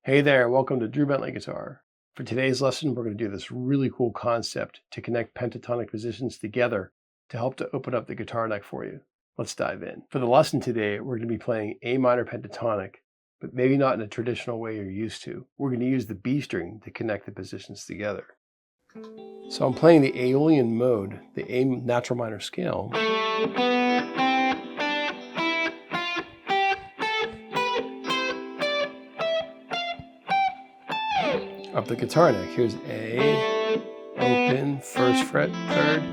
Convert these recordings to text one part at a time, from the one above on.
Hey there, welcome to Drew Bentley Guitar. For today's lesson, we're going to do this really cool concept to connect pentatonic positions together to help to open up the guitar neck for you. Let's dive in. For the lesson today, we're going to be playing A minor pentatonic, but maybe not in a traditional way you're used to. We're going to use the B string to connect the positions together. So I'm playing the Aeolian mode, the A natural minor scale. Up the guitar neck. Here's A, open, first fret, third,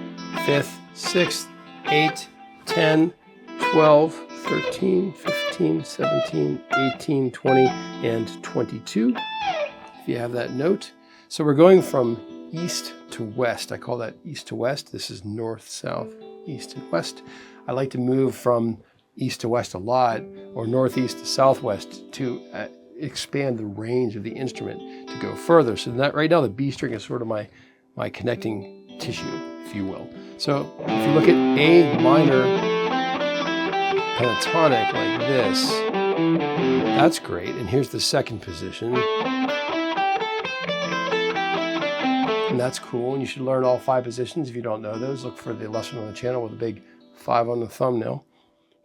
fifth, sixth, 8, 10, 12, 13, 15, 17, 18, 20, and 22, if you have that note. So we're going from east to west. I call that east to west. This is north, south, east, and west. I like to move from east to west a lot, or northeast to southwest to expand the range of the instrument to go further. So that right now the B string is sort of my connecting tissue, if you will. So if you look at A minor pentatonic like this, that's great. And here's the second position. And that's cool. And you should learn all 5 positions. If you don't know those, look for the lesson on the channel with a big 5 on the thumbnail.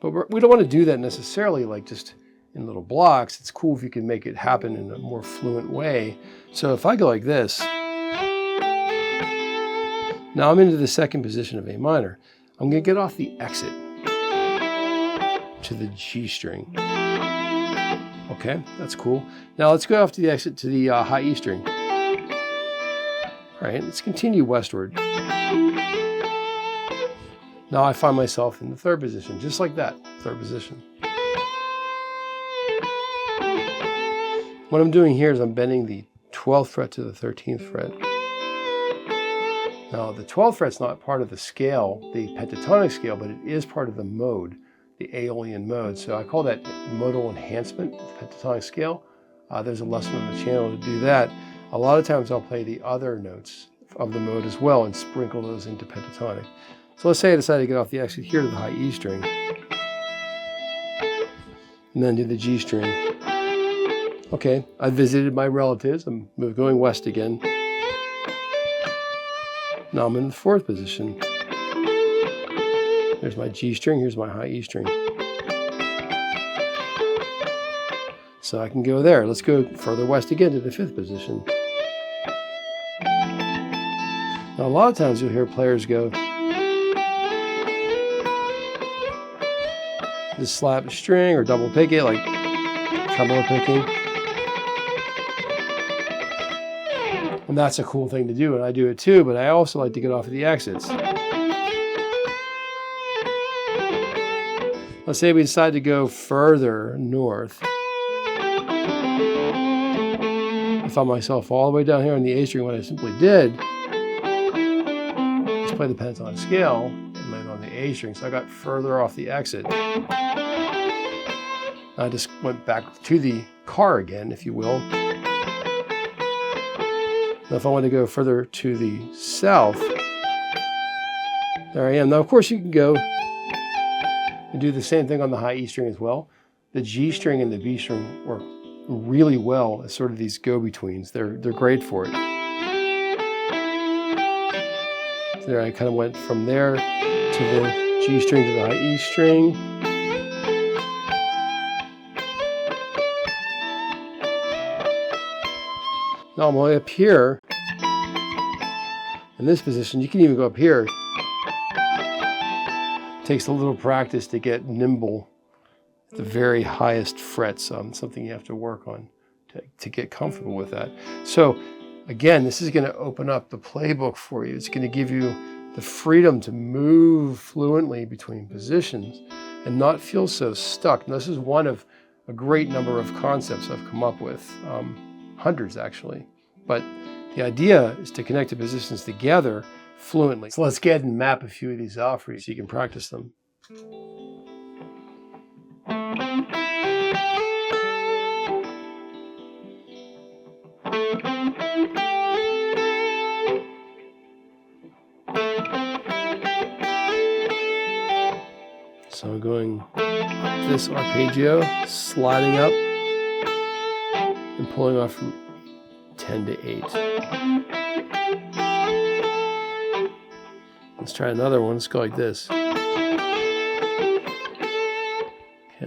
But we don't want to do that necessarily like just in little blocks. It's cool if you can make it happen in a more fluent way. So if I go like this, now I'm into the second position of A minor. I'm going to get off the exit to the G string. Okay, that's cool. Now let's go off to the exit to the high E string. All right, let's continue westward. Now I find myself in the third position, just like that, third position. What I'm doing here is I'm bending the 12th fret to the 13th fret. Now the 12th fret's not part of the scale, the pentatonic scale, but it is part of the mode, the Aeolian mode. So I call that modal enhancement, the pentatonic scale. There's a lesson on the channel to do that. A lot of times I'll play the other notes of the mode as well and sprinkle those into pentatonic. So let's say I decide to get off the exit here to the high E string, and then do the G string. Okay, I visited my relatives. I'm going west again. Now I'm in the fourth position. There's my G string, here's my high E string. So I can go there. Let's go further west again to the fifth position. Now a lot of times you'll hear players go, just slap a string or double pick it like tremolo picking. And that's a cool thing to do, and I do it too, but I also like to get off of the exits. Let's say we decide to go further north. I found myself all the way down here on the A string. What I simply did is play the pentatonic scale and land on the A string, so I got further off the exit. I just went back to the car again, if you will. Now if I want to go further to the south, there I am. Now of course you can go and do the same thing on the high E string as well. The G string and the B string work really well as sort of these go-betweens. They're great for it. So there I kind of went from there to the G string to the high E string. Now I'm way up here. In this position, you can even go up here. It takes a little practice to get nimble at the very highest frets. Something you have to work on to get comfortable with that. So again, this is going to open up the playbook for you. It's going to give you the freedom to move fluently between positions and not feel so stuck. Now, this is one of a great number of concepts I've come up with. Hundreds actually, but the idea is to connect the positions together fluently. So let's get ahead and map a few of these out for you so you can practice them. So I'm going up this arpeggio, sliding up, and pulling off from 10 to 8. Let's try another one. Let's go like this. Okay,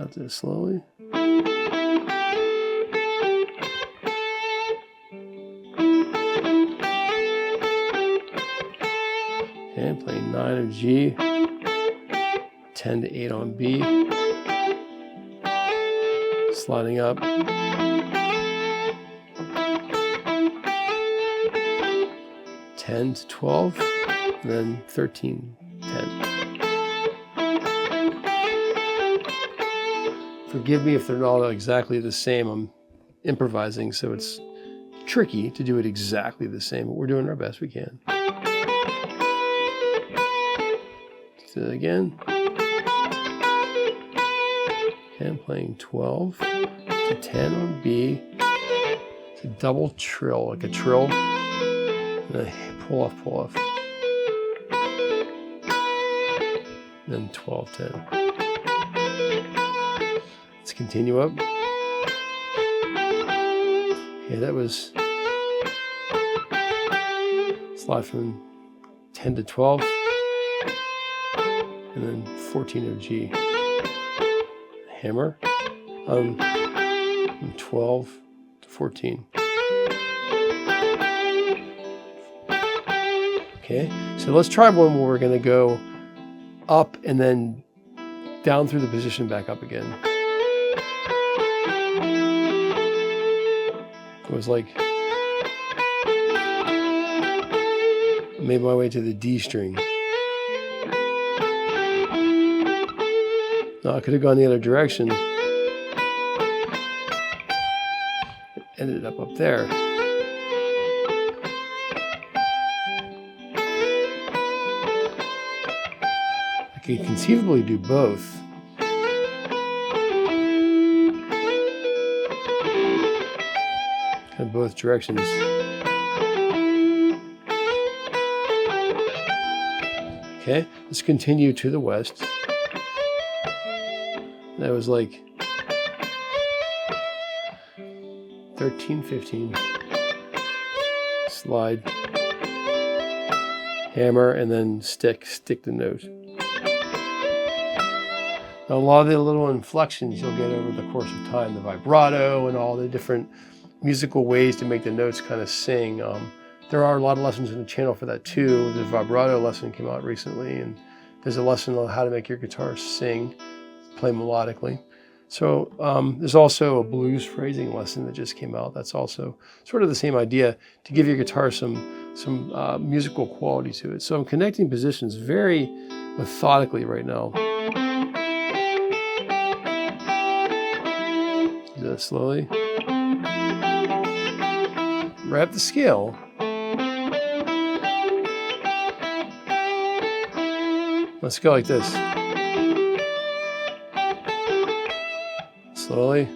I'll do it slowly. Okay, playing 9 of G, 10 to 8 on B, sliding up. 10 to 12, and then 13, 10. Forgive me if they're not exactly the same. I'm improvising, so it's tricky to do it exactly the same, but we're doing our best we can. Do it again. Okay, I'm playing 12 to 10 on B. It's a double trill, like a trill. And pull off. Then 12, 10. Let's continue up. Okay, that was slide from 10 to 12. And then 14 of G. Hammer. From 12 to 14. Okay, so let's try one where we're going to go up and then down through the position, back up again. It was like I made my way to the D string. No, I could have gone the other direction. Ended up there. I could conceivably do both. Kind of both directions. Okay, let's continue to the west. That was like 13, 15. Slide. Hammer, and then stick the note. Now, a lot of the little inflections you'll get over the course of time, the vibrato and all the different musical ways to make the notes kind of sing. There are a lot of lessons in the channel for that too. The vibrato lesson came out recently, and there's a lesson on how to make your guitar sing, play melodically. So there's also a blues phrasing lesson that just came out. That's also sort of the same idea, to give your guitar some musical quality to it. So I'm connecting positions very methodically right now. Do that slowly. Wrap the scale. Let's go like this. Slowly.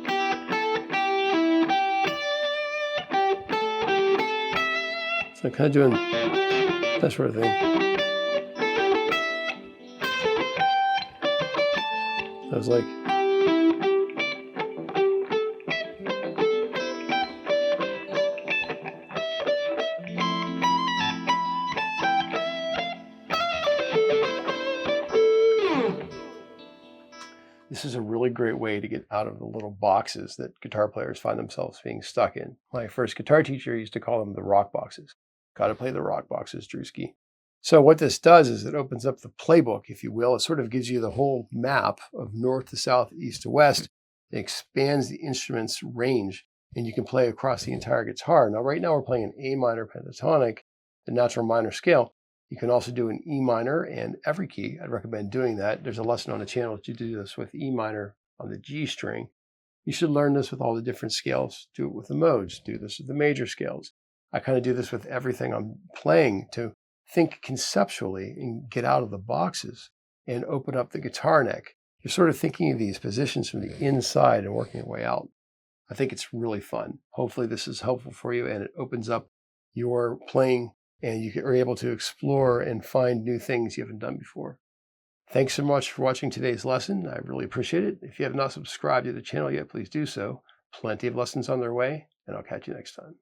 So I'm kind of doing that sort of thing. I was like, this is a really great way to get out of the little boxes that guitar players find themselves being stuck in. My first guitar teacher used to call them the rock boxes. Got to play the rock boxes, Drewski. So what this does is it opens up the playbook, if you will. It sort of gives you the whole map of north to south, east to west. It expands the instrument's range, and you can play across the entire guitar. Now, right now we're playing an A minor pentatonic, the natural minor scale. You can also do an E minor and every key. I'd recommend doing that. There's a lesson on the channel to do this with E minor on the G string. You should learn this with all the different scales. Do it with the modes. Do this with the major scales. I kind of do this with everything I'm playing to think conceptually and get out of the boxes and open up the guitar neck. You're sort of thinking of these positions from the inside and working your way out. I think it's really fun. Hopefully this is helpful for you, and it opens up your playing, and you are able to explore and find new things you haven't done before. Thanks so much for watching today's lesson. I really appreciate it. If you have not subscribed to the channel yet, please do so. Plenty of lessons on their way, and I'll catch you next time.